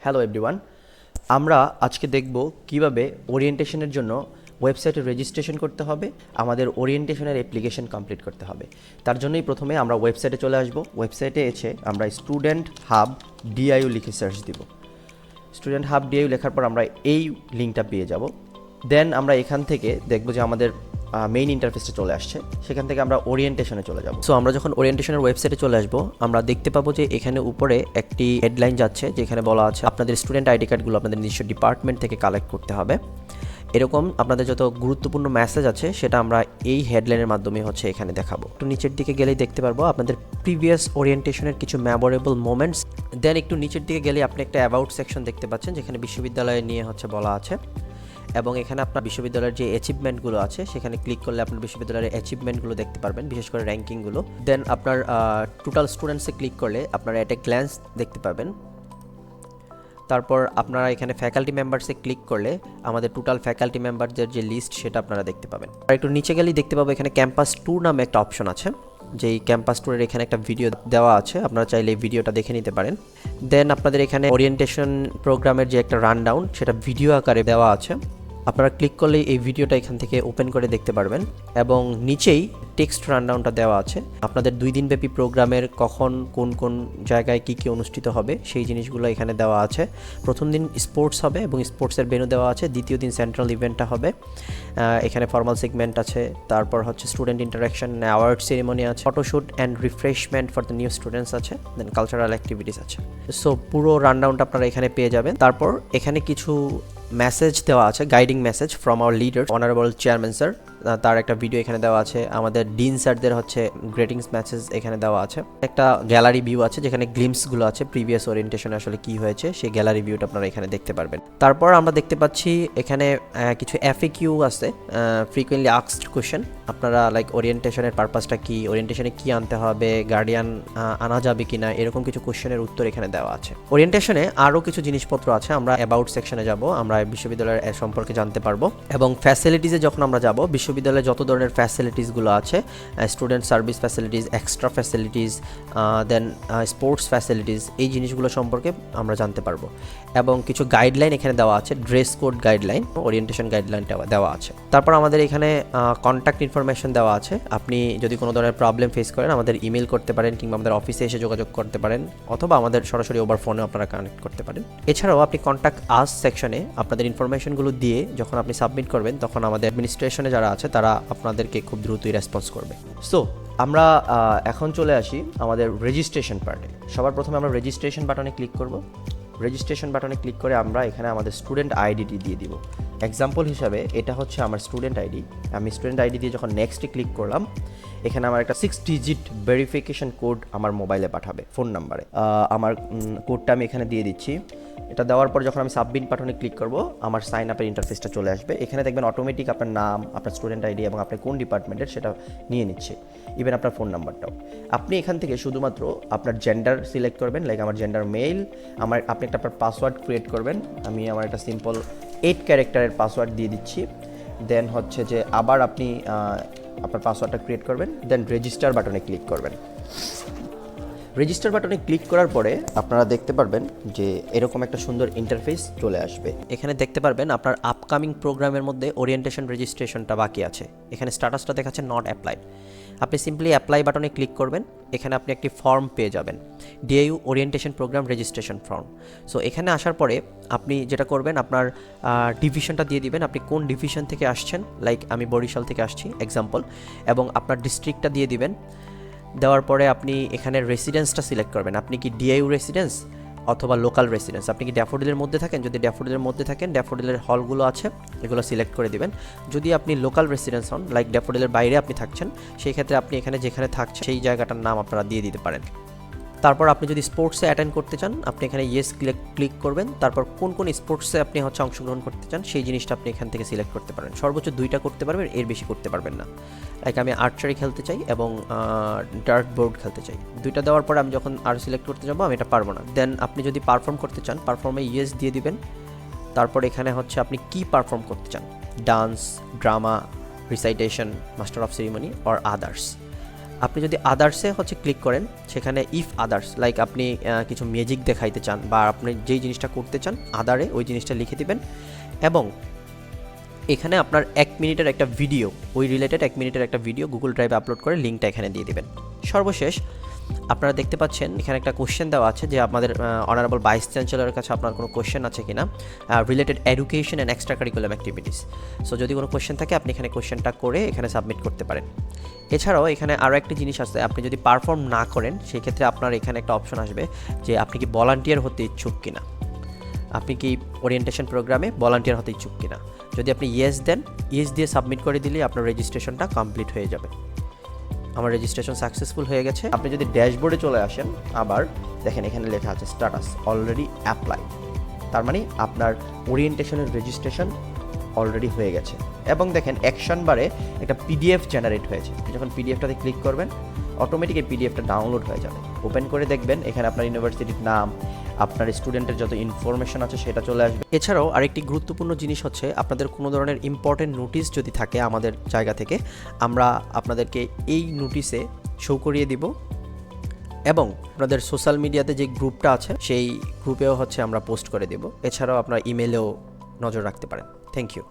Hello everyone, আমরা আজকে দেখব কিভাবে ওরিয়েন্টেশনের জন্য ওয়েবসাইটে রেজিস্ট্রেশন করতে হবে, আমাদের ওরিয়েন্টেশনের অ্যাপ্লিকেশন কমপ্লিট করতে হবে। তার জন্যই প্রথমে আমরা ওয়েবসাইটে চলে আসব। ওয়েবসাইটে এসে আমরা স্টুডেন্ট হাব ডিআইইউ লিখে সার্চ দিব। স্টুডেন্ট হাব ডিআইইউ লেখার পর আমরা এই লিঙ্কটা পেয়ে যাব। দেন আমরা এখান থেকে দেখব যে আমাদের মেইন ইন্টারফেসটা চলে আসছে। সেখান থেকে আমরা ওরিয়েন্টেশনে চলে যাব। সো আমরা যখন ওরিয়েন্টেশনের ওয়েবসাইটে চলে আসবো, আমরা দেখতে পাবো যে এখানে উপরে একটি হেডলাইন যাচ্ছে, যেখানে বলা আছে আপনাদের স্টুডেন্ট আইডি কার্ডগুলো আপনাদের নিজস্ব ডিপার্টমেন্ট থেকে কালেক্ট করতে হবে। এরকম আপনাদের যত গুরুত্বপূর্ণ মেসেজ আছে সেটা আমরা এই হেডলাইনের মাধ্যমে এখানে দেখাবো। একটু নিচের দিকে গেলেই দেখতে পারবো আপনাদের প্রিভিয়াস ওরিয়েন্টেশনের কিছু মেমোরেবল মোমেন্টস। দেন একটু নিচের দিকে গেলে আপনি একটা অ্যাবাউট সেকশন দেখতে পাচ্ছেন, যেখানে বিশ্ববিদ্যালয় নিয়ে বলা আছে, এবং এখানে আপনার বিশ্ববিদ্যালয়ের যে অ্যাচিভমেন্টগুলো আছে সেখানে ক্লিক করলে আপনার বিশ্ববিদ্যালয়ের অ্যাচিভমেন্টগুলো দেখতে পারবেন, বিশেষ করে র্যাঙ্কিংগুলো। দেন আপনার টোটাল স্টুডেন্টসে ক্লিক করলে আপনারা একটা গ্ল্যান্স দেখতে পাবেন। তারপর আপনারা এখানে ফ্যাকাল্টি মেম্বারসে ক্লিক করলে আমাদের টোটাল ফ্যাকাল্টি মেম্বারদের যে লিস্ট সেটা আপনারা দেখতে পাবেন। আর একটু নিচে গেলেই দেখতে পাবো এখানে ক্যাম্পাস ট্যুর নামে একটা অপশন আছে, যেই ক্যাম্পাস ট্যুরের এখানে একটা ভিডিও দেওয়া আছে, আপনারা চাইলে এই ভিডিওটা দেখে নিতে পারেন। দেন আপনাদের এখানে ওরিয়েন্টেশন প্রোগ্রামের যে একটা রানডাউন সেটা ভিডিও আকারে দেওয়া আছে, আপনারা ক্লিক করলেই এই ভিডিওটা এখান থেকে ওপেন করে দেখতে পারবেন। এবং নিচেই টেক্সট রানডাউনটা দেওয়া আছে, আপনাদের 2 দিনব্যাপী প্রোগ্রামের কখন কোন কোন জায়গায় কী কী অনুষ্ঠিত হবে সেই জিনিসগুলো এখানে দেওয়া আছে। প্রথম দিন স্পোর্টস হবে এবং স্পোর্টসের ভেন্যু দেওয়া আছে। দ্বিতীয় দিন সেন্ট্রাল ইভেন্টটা হবে, এখানে ফর্মাল সেগমেন্ট আছে। তারপর স্টুডেন্ট ইন্টারাকশন, অ্যাওয়ার্ড সেরিমনি আছে, photoshoot and refreshment for the new students আছে, দেন কালচারাল অ্যাক্টিভিটিস আছে। সো পুরো রানডাউনটা আপনারা এখানে পেয়ে যাবেন। তারপর এখানে কিছু মেসেজ দেওয়া আছে, guiding message from our leader honourable chairman sir, তার একটা ভিডিও এখানে দেওয়া আছে। আমাদের ডিন স্যারদের গ্রেটিংস মেসেজ এখানে দেওয়া আছে। একটা গ্যালারি ভিউ আছে যেখানে গ্লিমসগুলো আছে প্রিভিয়াস ওরিয়েন্টেশনে আসলে কি হয়েছে সেই গ্যালারি ভিউটা আপনারা এখানে দেখতে পারবেন। তারপর আমরা দেখতে পাচ্ছি এখানে কিছু এফএকিউ আছে, ফ্রিকুয়েন্টলি আস্কড কোয়েশ্চেন। আপনারা লাইক ওরিয়েন্টেশনের পারপাসটা কি, ওরিয়েন্টেশনে কি আনতে হবে, গার্ডিয়ান আনা যাবে কিনা, এরকম কিছু কোয়েশ্চেনের উত্তর এখানে দেওয়া আছে। ওরিয়েন্টেশনে আরও কিছু জিনিসপত্র আছে, আমরা অ্যাবাউট সেকশনে যাব, আমরা বিশ্ববিদ্যালয়ের সম্পর্কে জানতে পারবো। এবং ফ্যাসিলিটিসে যখন আমরা যাব, বিশ্ববিদ্যালয়ে যত ধরনের ফ্যাসিলিটিসগুলো আছে, student service facilities, extra facilities, then sports facilities, এই জিনিসগুলো সম্পর্কে আমরা জানতে পারবো। এবং কিছু গাইডলাইন এখানে দেওয়া আছে, ড্রেস কোড গাইডলাইন, ওরিয়েন্টেশন গাইডলাইনটা দেওয়া আছে। তারপর আমাদের এখানে কন্ট্যাক্ট ইনফরমেশন দেওয়া আছে, আপনি যদি কোনো ধরনের প্রবলেম ফেস করেন আমাদের ইমেল করতে পারেন, কিংবা আমাদের অফিসে এসে যোগাযোগ করতে পারেন, অথবা আমাদের সরাসরি ওভার ফোনে আপনারা কানেক্ট করতে পারেন। এছাড়াও আপনি কন্ট্যাক্ট আস সেকশনে আপনাদের ইনফরমেশনগুলো দিয়ে যখন আপনি সাবমিট করবেন, তখন আমাদের অ্যাডমিনিস্ট্রেশনে যারা আছে তারা আপনাদেরকে খুব দ্রুতই রেসপন্স করবে। সো আমরা এখন চলে আসি আমাদের রেজিস্ট্রেশন পার্টে। সবার প্রথমে আমরা রেজিস্ট্রেশন বাটনে ক্লিক করব। রেজিস্ট্রেশন বাটনে ক্লিক করে আমরা এখানে আমাদের স্টুডেন্ট আইডিটি দিয়ে দিব। এক্সাম্পল হিসাবে এটা আমার স্টুডেন্ট আইডি। আমি স্টুডেন্ট আইডি দিয়ে যখন নেক্সটে ক্লিক করলাম, এখানে আমার একটা 6 ডিজিট ভেরিফিকেশন কোড আমার মোবাইলে পাঠাবে ফোন নাম্বারে। আমার কোডটা আমি এখানে দিয়ে দিচ্ছি। এটা দেওয়ার পর যখন আমি সাবমিট বাটনে ক্লিক করব, আমার সাইন আপের ইন্টারফেসটা চলে আসবে। এখানে দেখবেন অটোমেটিক আপনার নাম, আপনার স্টুডেন্ট আইডি এবং আপনি কোন ডিপার্টমেন্টের সেটা নিয়ে নিচ্ছে, ইভেন আপনার ফোন নাম্বারটাও। আপনি এখান থেকে শুধুমাত্র আপনার জেন্ডার সিলেক্ট করবেন, লাইক আমার জেন্ডার মেল। আপনি একটা আপনার পাসওয়ার্ড ক্রিয়েট করবেন। আমি আমার একটা সিম্পল 8 ক্যারেক্টারের পাসওয়ার্ড দিয়ে দিচ্ছি। দেন যে আবার আপনি আপনার পাসওয়ার্ডটা ক্রিয়েট করবেন, দেন রেজিস্টার বাটনে ক্লিক করবেন। রেজিস্টার বাটনে ক্লিক করার পরে আপনারা দেখতে পারবেন যে এরকম একটা সুন্দর ইন্টারফেস চলে আসবে। এখানে দেখতে পারবেন আপনার আপকামিং প্রোগ্রামের মধ্যে ওরিয়েন্টেশন রেজিস্ট্রেশনটা বাকি আছে। এখানে স্ট্যাটাসটা দেখাচ্ছে নট অ্যাপ্লাইড। আপনি সিম্পলি অ্যাপ্লাই বাটনে ক্লিক করবেন। এখানে আপনি একটি ফর্ম পেয়ে যাবেন, DIU orientation programme registration form. So এখানে আসার পরে আপনি যেটা করবেন, আপনার ডিভিশনটা দিয়ে দিবেন, আপনি কোন ডিভিশন থেকে আসছেন, লাইক আমি বরিশাল থেকে আসছি এক্সাম্পল, এবং আপনার ডিস্ট্রিক্টটা দিয়ে দিবেন। দেওয়ার পরে আপনি এখানে রেসিডেন্সটা সিলেক্ট করবেন, আপনি কি ডিআইইউ রেসিডেন্স অথবা লোকাল রেসিডেন্স। আপনি কি ড্যাফোডিলের মধ্যে থাকেন, যদি ড্যাফোডিলের মধ্যে থাকেন ড্যাফোডিলের হলগুলো আছে এগুলো সিলেক্ট করে দিবেন। যদি আপনি লোকাল রেসিডেন্স হন, লাইক ড্যাফোডিলের বাইরে আপনি থাকছেন, সেই ক্ষেত্রে আপনি এখানে যেখানে থাকছেন সেই জায়গাটার নাম আপনারা দিয়ে দিতে পারেন। তারপর আপনি যদি স্পোর্টসে অ্যাটেন্ড করতে চান, আপনি এখানে ইয়েস ক্লিক করবেন। তারপর কোন কোন স্পোর্টসে আপনি অংশগ্রহণ করতে চান সেই জিনিসটা আপনি এখান থেকে সিলেক্ট করতে পারেন। সর্বোচ্চ 2টা করতে পারবেন, এর বেশি করতে পারবেন না। লাইক আমি আর্চারি খেলতে চাই এবং ডার্ট বোর্ড খেলতে চাই, 2টা দেওয়ার পরে আমি যখন আর সিলেক্ট করতে যাবো আমি এটা পারবো না। দেন আপনি যদি পারফর্ম করতে চান, পারফর্মে ইয়েস দিয়ে দিবেন। তারপর এখানে আপনি কি পারফর্ম করতে চান, dance, drama, recitation, master of ceremony or others. আপনি যদি আদার্সে হচ্ছে ক্লিক করেন, সেখানে ইফ আদার্স লাইক আপনি কিছু ম্যাজিক দেখাইতে চান বা আপনি যেই জিনিসটা করতে চান আদারে ওই জিনিসটা লিখে দিবেন এবং এখানে আপনার 1 মিনিটের একটা ভিডিও, ওই রিলেটেড 1 মিনিটের একটা ভিডিও গুগল ড্রাইভে আপলোড করে লিঙ্কটা এখানে দিয়ে দিবেন। সর্বশেষ আপনারা দেখতে পাচ্ছেন এখানে একটা কোশ্চেন দেওয়া আছে যে আমাদের অনারেবল ভাইস চ্যান্সেলরের কাছে আপনার কোনো কোশ্চেন আছে কিনা related education and extra curriculum activities. So যদি কোনো কোশ্চেন থাকে আপনি এখানে কোশ্চেনটা করে এখানে সাবমিট করতে পারেন। এছাড়াও এখানে আরও একটি জিনিস আছে, আপনি যদি পারফর্ম না করেন সেই ক্ষেত্রে আপনার এখানে একটা অপশন আসবে যে আপনি কি ভলান্টিয়ার হতে ইচ্ছুক কিনা, আপনি কি ওরিয়েন্টেশন প্রোগ্রামে ভলান্টিয়ার হতে ইচ্ছুক কিনা। যদি আপনি ইয়েস দেন, ইয়েস দিয়ে সাবমিট করে দিলেই আপনার রেজিস্ট্রেশনটা কমপ্লিট হয়ে যাবে। আমার রেজিস্ট্রেশন সাকসেসফুল হয়ে গেছে। আপনি যদি ড্যাশবোর্ডে চলে আসেন আবার দেখেন এখানে লেখা আছে স্ট্যাটাস অলরেডি অ্যাপ্লাই, তার মানে আপনার ওরিয়েন্টেশনের রেজিস্ট্রেশন অলরেডি হয়ে গেছে। এবং দেখেন অ্যাকশন বারে একটা পিডিএফ জেনারেট হয়েছে, যখন পিডিএফটাতে ক্লিক করবেন অটোমেটিক এই পিডিএফটা ডাউনলোড হয়ে যাবে। ওপেন করে দেখবেন এখানে আপনার ইউনিভার্সিটির নাম, আপনার স্টুডেন্টের যত ইনফরমেশন আছে সেটা চলে আসবে। এছাড়াও আরেকটি গুরুত্বপূর্ণ জিনিস হচ্ছে আপনাদের কোনো ধরনের ইম্পর্টেন্ট নোটিশ যদি থাকে আমাদের জায়গা থেকে, আমরা আপনাদেরকে এই নোটিশে শো করিয়ে দিব এবং আপনাদের সোশ্যাল মিডিয়াতে যে গ্রুপটা আছে সেই গ্রুপেও হচ্ছে আমরা পোস্ট করে দেব। এছাড়াও আপনার ইমেলেও নজর রাখতে পারেন। Thank you.